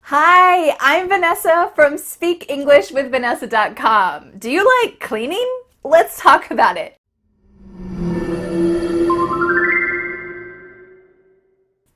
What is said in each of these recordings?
Hi, I'm Vanessa from SpeakEnglishWithVanessa.com. Do you like cleaning? Let's talk about it.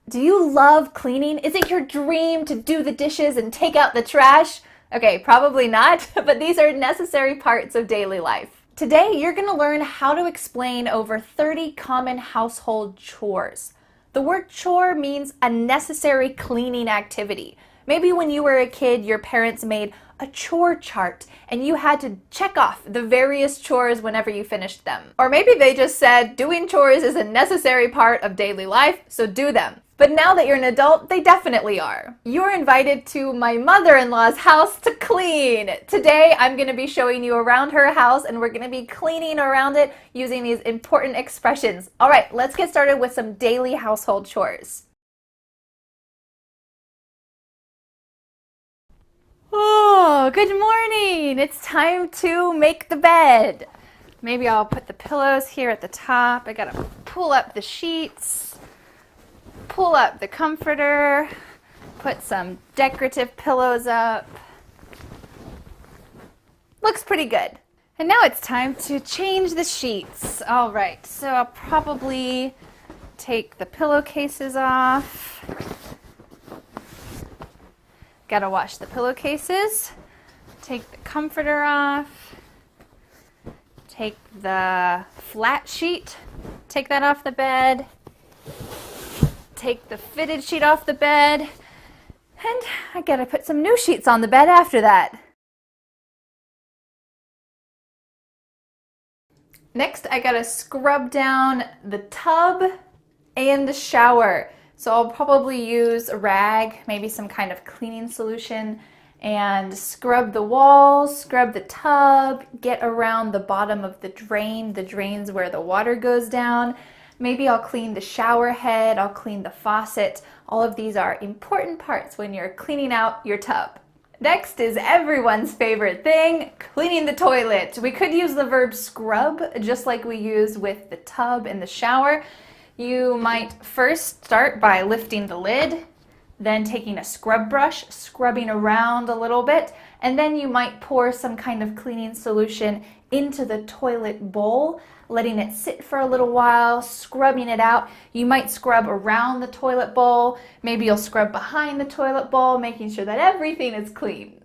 Do you love cleaning? Is it your dream to do the dishes and take out the trash? Okay, probably not, but these are necessary parts of daily life. Today, you're going to learn how to explain over 30 common household chores. The word chore means a necessary cleaning activity. Maybe when you were a kid, your parents made a chore chart and you had to check off the various chores whenever you finished them. Or maybe they just said doing chores is a necessary part of daily life, so do them. But now that you're an adult, they definitely are. You're invited to my mother-in-law's house to clean. Today, I'm going to be showing you around her house and we're going to be cleaning around it using these important expressions. All right, let's get started with some daily household chores. Oh, good morning. It's time to make the bed. Maybe I'll put the pillows here at the top. I gotta pull up the sheets, pull up the comforter, put some decorative pillows up. Looks pretty good. And now it's time to change the sheets. All right, so I'll probably take the pillowcases off. Gotta wash the pillowcases, take the comforter off, take the flat sheet, take that off the bed, take the fitted sheet off the bed, and I gotta put some new sheets on the bed after that. Next, I gotta scrub down the tub and the shower. So I'll probably use a rag, maybe some kind of cleaning solution, and scrub the walls, scrub the tub, get around the bottom of the drain. The drain's where the water goes down. Maybe I'll clean the shower head, I'll clean the faucet. All of these are important parts when you're cleaning out your tub. Next is everyone's favorite thing, cleaning the toilet. We could use the verb scrub, just like we use with the tub and the shower. You might first start by lifting the lid, then taking a scrub brush, scrubbing around a little bit, and then you might pour some kind of cleaning solution into the toilet bowl, letting it sit for a little while, scrubbing it out. You might scrub around the toilet bowl, maybe you'll scrub behind the toilet bowl, making sure that everything is clean.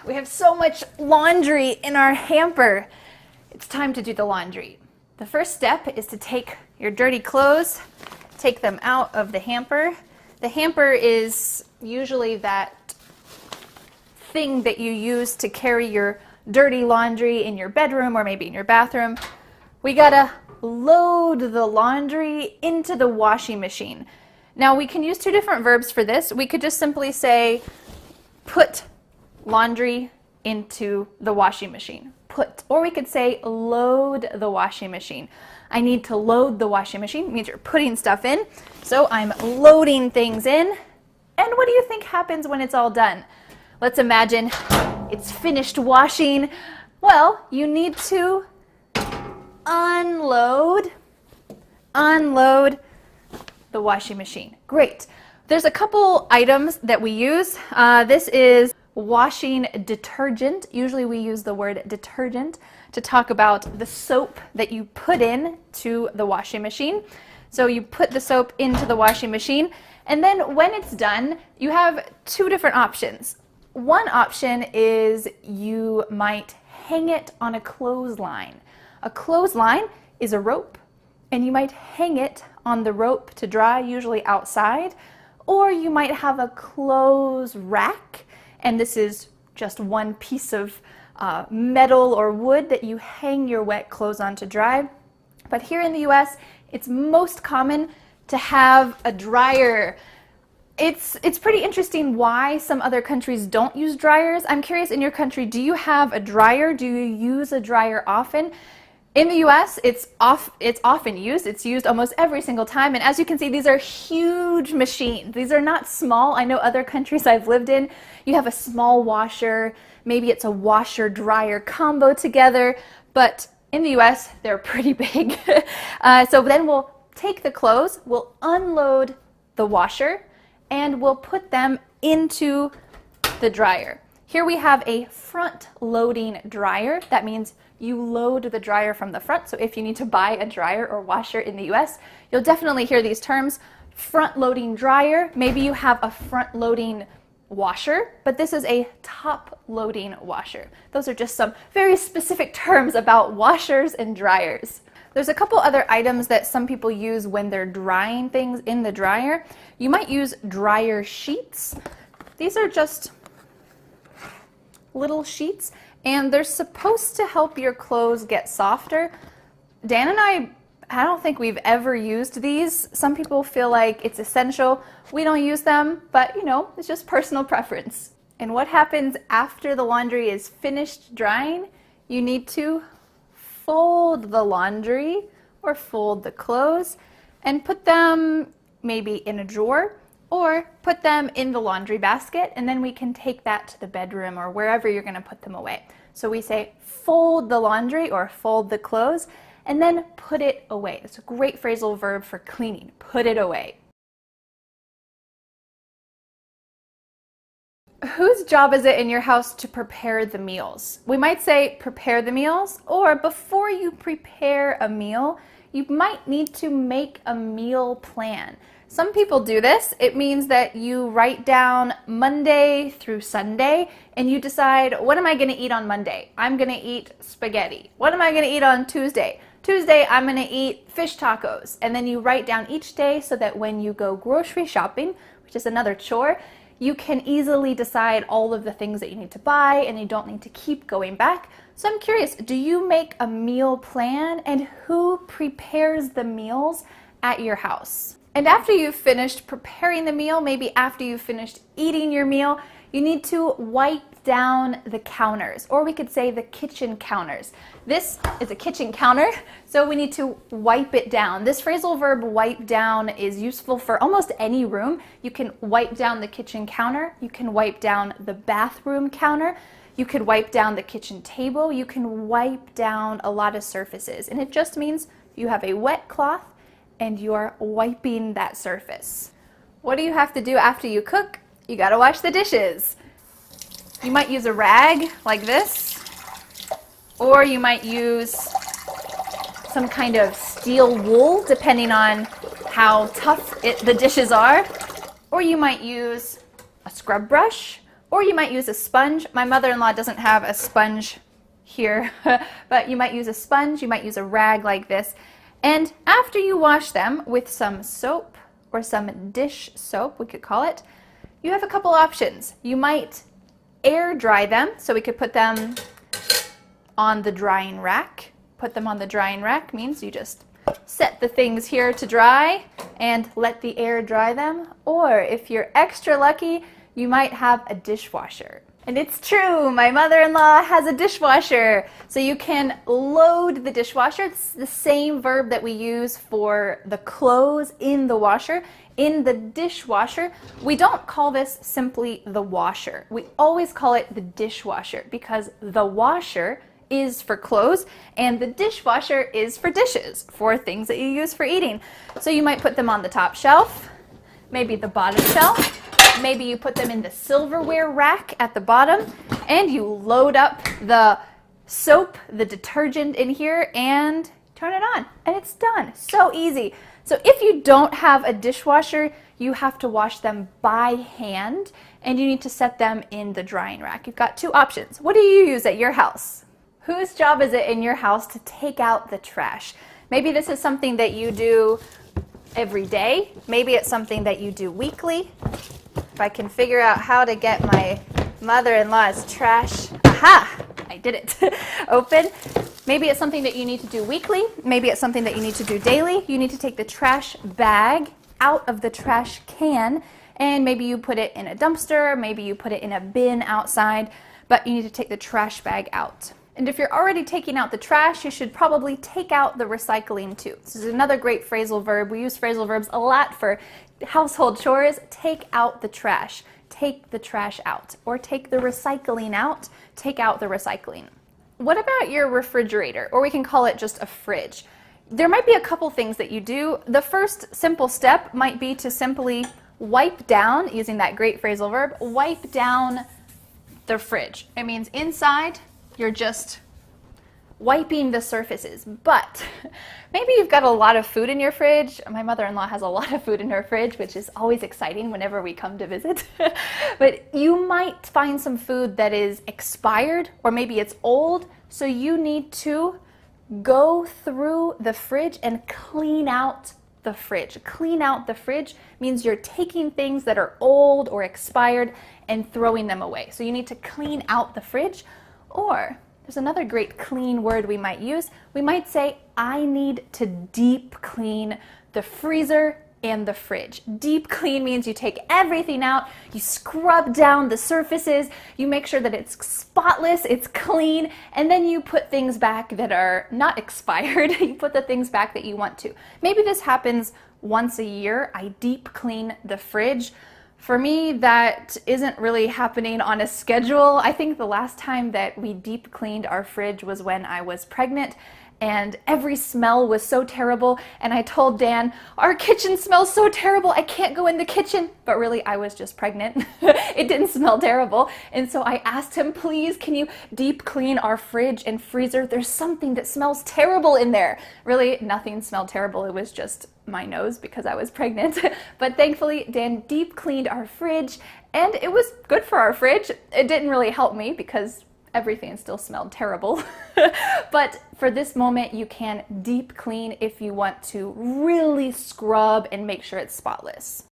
We have so much laundry in our hamper. It's time to do the laundry. The first step is to take your dirty clothes, take them out of the hamper. The hamper is usually that thing that you use to carry your dirty laundry in your bedroom or maybe in your bathroom. We gotta load the laundry into the washing machine. Now we can use two different verbs for this. We could just simply say, put laundry into the washing machine. Put, or we could say load the washing machine. I need to load the washing machine. It means you're putting stuff in. So I'm loading things in. And what do you think happens when it's all done? Let's imagine it's finished washing. Well, you need to unload the washing machine. Great. There's a couple items that we use. This is washing detergent. Usually we use the word detergent to talk about the soap that you put in to the washing machine. So you put the soap into the washing machine, and then when it's done, you have two different options. One option is you might hang it on a clothesline. A clothesline is a rope, and you might hang it on the rope to dry, usually outside, or you might have a clothes rack. And this is just one piece of metal or wood that you hang your wet clothes on to dry. But here in the US, it's most common to have a dryer. It's pretty interesting why some other countries don't use dryers. I'm curious, in your country, do you have a dryer? Do you use a dryer often? In the US, it's often used. It's used almost every single time. And as you can see, these are huge machines. These are not small. I know other countries I've lived in, you have a small washer. Maybe it's a washer-dryer combo together. But in the US, they're pretty big. So then we'll take the clothes, we'll unload the washer, and we'll put them into the dryer. Here we have a front-loading dryer. That means you load the dryer from the front. So if you need to buy a dryer or washer in the US, you'll definitely hear these terms. Front-loading dryer, maybe you have a front-loading washer, but this is a top-loading washer. Those are just some very specific terms about washers and dryers. There's a couple other items that some people use when they're drying things in the dryer. You might use dryer sheets. These are just little sheets, and they're supposed to help your clothes get softer. Dan and I don't think we've ever used these. Some people feel like it's essential. We don't use them, but you know, it's just personal preference. And what happens after the laundry is finished drying? You need to fold the laundry or fold the clothes and put them maybe in a drawer or put them in the laundry basket, and then we can take that to the bedroom or wherever you're going to put them away. So we say fold the laundry or fold the clothes and then put it away. It's a great phrasal verb for cleaning. Put it away. Whose job is it in your house to prepare the meals? We might say prepare the meals, or before you prepare a meal, you might need to make a meal plan. Some people do this. It means that you write down Monday through Sunday and you decide, what am I going to eat on Monday? I'm going to eat spaghetti. What am I going to eat on Tuesday? Tuesday, I'm going to eat fish tacos. And then you write down each day so that when you go grocery shopping, which is another chore, you can easily decide all of the things that you need to buy and you don't need to keep going back. So I'm curious, do you make a meal plan, and who prepares the meals at your house? And after you've finished preparing the meal, maybe after you've finished eating your meal, you need to wipe down the counters, or we could say the kitchen counters. This is a kitchen counter, so we need to wipe it down. This phrasal verb wipe down is useful for almost any room. You can wipe down the kitchen counter, you can wipe down the bathroom counter, you could wipe down the kitchen table, you can wipe down a lot of surfaces, and it just means you have a wet cloth and you're wiping that surface. What do you have to do after you cook? You gotta wash the dishes. You might use a rag like this, or you might use some kind of steel wool, depending on how tough the dishes are. Or you might use a scrub brush, or you might use a sponge. My mother-in-law doesn't have a sponge here, but you might use a sponge, you might use a rag like this. And after you wash them with some soap or some dish soap, we could call it, you have a couple options. You might air dry them, so we could put them on the drying rack. Put them on the drying rack means you just set the things here to dry and let the air dry them. Or if you're extra lucky, you might have a dishwasher. And it's true, my mother-in-law has a dishwasher. So you can load the dishwasher. It's the same verb that we use for the clothes in the washer. In the dishwasher, we don't call this simply the washer. We always call it the dishwasher because the washer is for clothes and the dishwasher is for dishes, for things that you use for eating. So you might put them on the top shelf, maybe the bottom shelf. Maybe you put them in the silverware rack at the bottom, and you load up the soap, the detergent in here, and turn it on, and it's done. So easy. So if you don't have a dishwasher, you have to wash them by hand, and you need to set them in the drying rack. You've got two options. What do you use at your house? Whose job is it in your house to take out the trash? Maybe this is something that you do every day. Maybe it's something that you do weekly. If I can figure out how to get my mother-in-law's trash, aha, I did it, open. Maybe it's something that you need to do weekly. Maybe it's something that you need to do daily. You need to take the trash bag out of the trash can, and maybe you put it in a dumpster, maybe you put it in a bin outside, but you need to take the trash bag out. And if you're already taking out the trash, you should probably take out the recycling too. This is another great phrasal verb. We use phrasal verbs a lot for household chores. Take out the trash. Take the trash out. Or take the recycling out. Take out the recycling. What about your refrigerator? Or we can call it just a fridge. there might be a couple things that you do. The first simple step might be to simply wipe down, using that great phrasal verb, wipe down the fridge. It means inside, you're just wiping the surfaces. But maybe you've got a lot of food in your fridge. My mother-in-law has a lot of food in her fridge, which is always exciting whenever we come to visit. But you might find some food that is expired, or maybe it's old, so you need to go through the fridge and clean out the fridge. Clean out the fridge means you're taking things that are old or expired and throwing them away. So you need to clean out the fridge. Or there's another great clean word we might use. We might say, I need to deep clean the freezer and the fridge. Deep clean means you take everything out, you scrub down the surfaces, you make sure that it's spotless, it's clean, and then you put things back that are not expired. You put the things back that you want to. Maybe this happens once a year. I deep clean the fridge. For me, that isn't really happening on a schedule. I think the last time that we deep cleaned our fridge was when I was pregnant, and every smell was so terrible, and I told Dan, our kitchen smells so terrible, I can't go in the kitchen. But really, I was just pregnant. It didn't smell terrible. And so I asked him, please, can you deep clean our fridge and freezer? There's something that smells terrible in there. Really, nothing smelled terrible. It was just my nose because I was pregnant. But thankfully, Dan deep cleaned our fridge, and it was good for our fridge. It didn't really help me because everything still smelled terrible. But for this moment, you can deep clean if you want to really scrub and make sure it's spotless.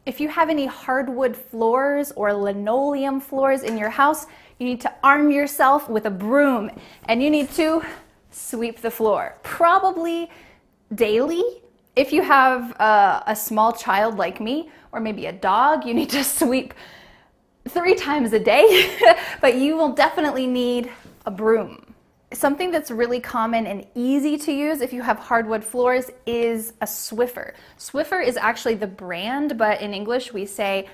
If you have any hardwood floors or linoleum floors in your house, you need to arm yourself with a broom, and you need to sweep the floor, probably daily. If you have a small child like me, or maybe a dog, you need to sweep 3 times a day, but you will definitely need a broom. Something that's really common and easy to use if you have hardwood floors is a Swiffer. Swiffer is actually the brand, but in English we say,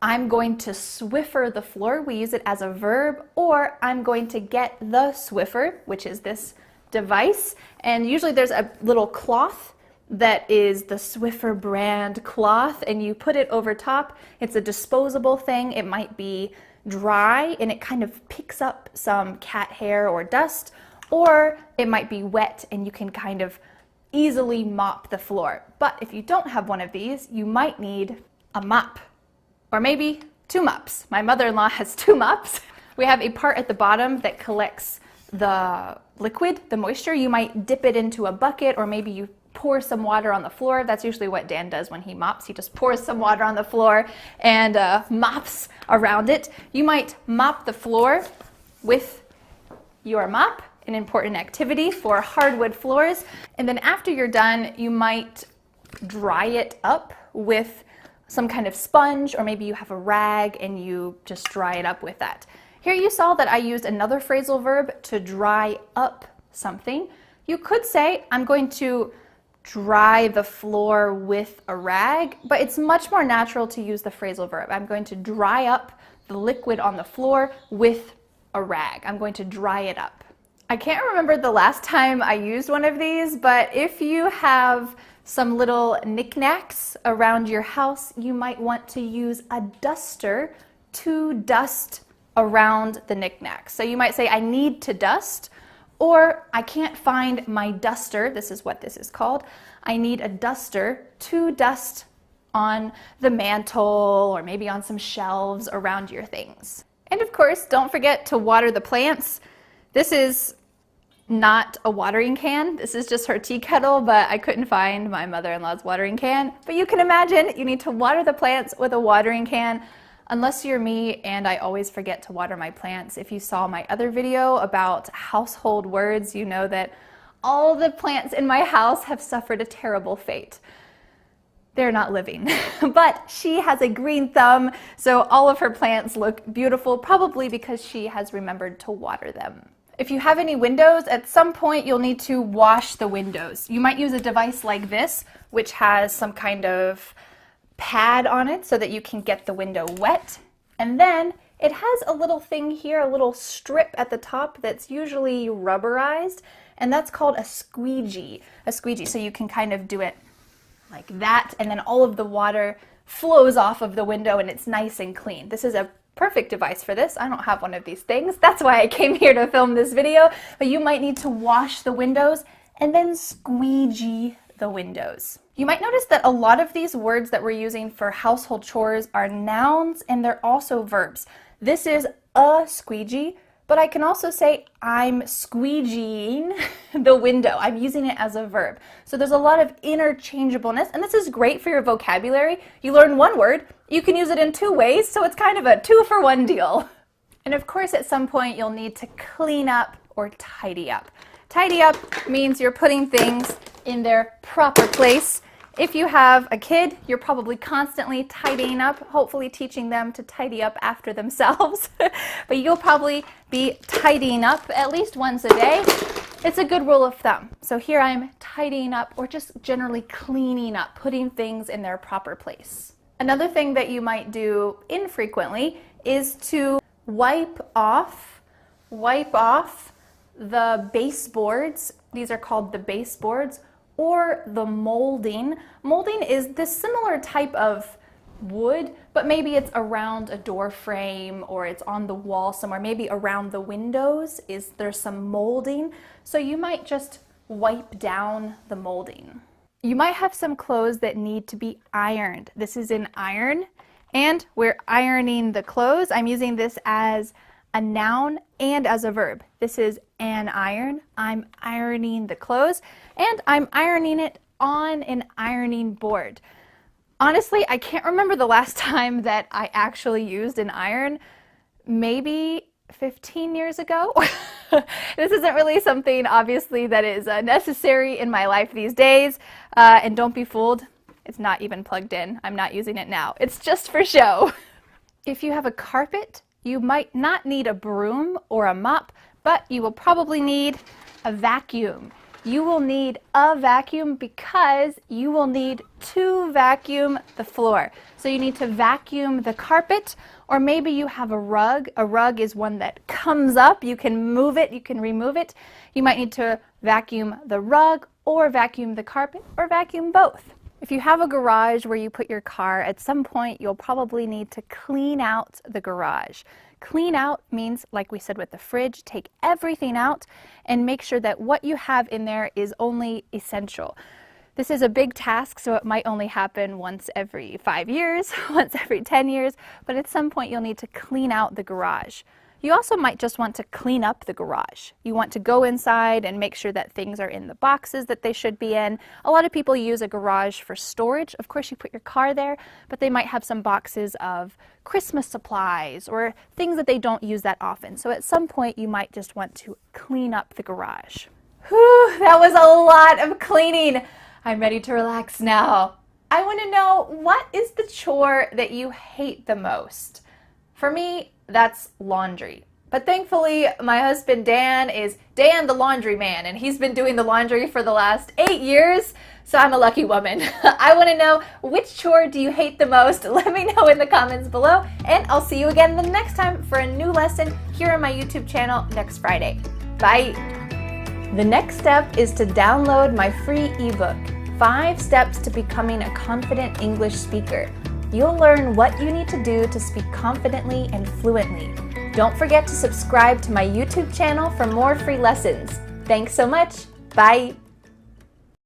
I'm going to Swiffer the floor. We use it as a verb, or I'm going to get the Swiffer, which is this device. And usually there's a little cloth that is the Swiffer brand cloth, and you put it over top. It's a disposable thing. It might be dry and it kind of picks up some cat hair or dust, or it might be wet and you can kind of easily mop the floor. But if you don't have one of these, you might need a mop, or maybe 2 mops. My mother-in-law has 2 mops. We have a part at the bottom that collects the liquid, the moisture. You might dip it into a bucket, or maybe you pour some water on the floor. That's usually what Dan does when he mops. He just pours some water on the floor and mops around it. You might mop the floor with your mop, an important activity for hardwood floors. And then after you're done, you might dry it up with some kind of sponge, or maybe you have a rag and you just dry it up with that. Here you saw that I used another phrasal verb to dry up something. You could say, I'm going to dry the floor with a rag, but it's much more natural to use the phrasal verb. I'm going to dry up the liquid on the floor with a rag. I'm going to dry it up. I can't remember the last time I used one of these, but if you have some little knickknacks around your house, you might want to use a duster to dust around the knickknacks. So you might say, I need to dust, or I can't find my duster. This is what this is called. I need a duster to dust on the mantle, or maybe on some shelves around your things. And of course, don't forget to water the plants. This is not a watering can. This is just her tea kettle, but I couldn't find my mother-in-law's watering can. But you can imagine you need to water the plants with a watering can. Unless you're me, and I always forget to water my plants. If you saw my other video about household words, you know that all the plants in my house have suffered a terrible fate. They're not living. But she has a green thumb, so all of her plants look beautiful, probably because she has remembered to water them. If you have any windows, at some point you'll need to wash the windows. You might use a device like this, which has some kind of pad on it so that you can get the window wet, and then It has a little thing here, a little strip at the top that's usually rubberized, and that's called a squeegee. A squeegee, so you can kind of do it like that, and then all of the water flows off of the window and it's nice and clean. This is a perfect device for this. I don't have one of these things. That's why I came here to film this video, but you might need to wash the windows and then squeegee the windows. You might notice that a lot of these words that we're using for household chores are nouns and they're also verbs. This is a squeegee, but I can also say I'm squeegeeing the window. I'm using it as a verb. So there's a lot of interchangeableness, and this is great for your vocabulary. You learn one word, you can use it in two ways, so it's kind of a 2-for-1 deal. And of course, at some point, you'll need to clean up or tidy up. Tidy up means you're putting things in their proper place. If you have a kid, you're probably constantly tidying up, hopefully teaching them to tidy up after themselves. But you'll probably be tidying up at least once a day. It's a good rule of thumb. So here I'm tidying up, or just generally cleaning up, putting things in their proper place. Another thing that you might do infrequently is to wipe off the baseboards. These are called the baseboards, or the molding. Molding is this similar type of wood, but maybe it's around a door frame or it's on the wall somewhere, maybe around the windows there's some molding. So you might just wipe down the molding. You might have some clothes that need to be ironed. This is an iron, and we're ironing the clothes. I'm using this as a noun and as a verb. This is an iron. I'm ironing the clothes, and I'm ironing it on an ironing board. Honestly, I can't remember the last time that I actually used an iron. Maybe 15 years ago. This isn't really something, obviously, that is necessary in my life these days. And don't be fooled, it's not even plugged in. I'm not using it now. It's just for show. If you have a carpet, you might not need a broom or a mop, but you will probably need a vacuum. You will need a vacuum because you will need to vacuum the floor. So you need to vacuum the carpet, or maybe you have a rug. A rug is one that comes up. You can move it, you can remove it. You might need to vacuum the rug or vacuum the carpet or vacuum both. If you have a garage where you put your car, at some point you'll probably need to clean out the garage. Clean out means, like we said with the fridge, take everything out and make sure that what you have in there is only essential. This is a big task, so it might only happen once every 5 years, once every 10 years, but at some point you'll need to clean out the garage. You also might just want to clean up the garage. You want to go inside and make sure that things are in the boxes that they should be in. A lot of people use a garage for storage. Of course, you put your car there, but they might have some boxes of Christmas supplies or things that they don't use that often. So at some point, you might just want to clean up the garage. Whew, that was a lot of cleaning. I'm ready to relax now. I want to know, what is the chore that you hate the most? For me, that's laundry. But thankfully, my husband Dan is Dan the laundry man, and he's been doing the laundry for the last 8 years, so I'm a lucky woman. I want to know, which chore do you hate the most? Let me know in the comments below, and I'll see you again the next time for a new lesson here on my YouTube channel next Friday. Bye! The next step is to download my free ebook, 5 Steps to Becoming a Confident English Speaker. You'll learn what you need to do to speak confidently and fluently. Don't forget to subscribe to my YouTube channel for more free lessons. Thanks so much. Bye.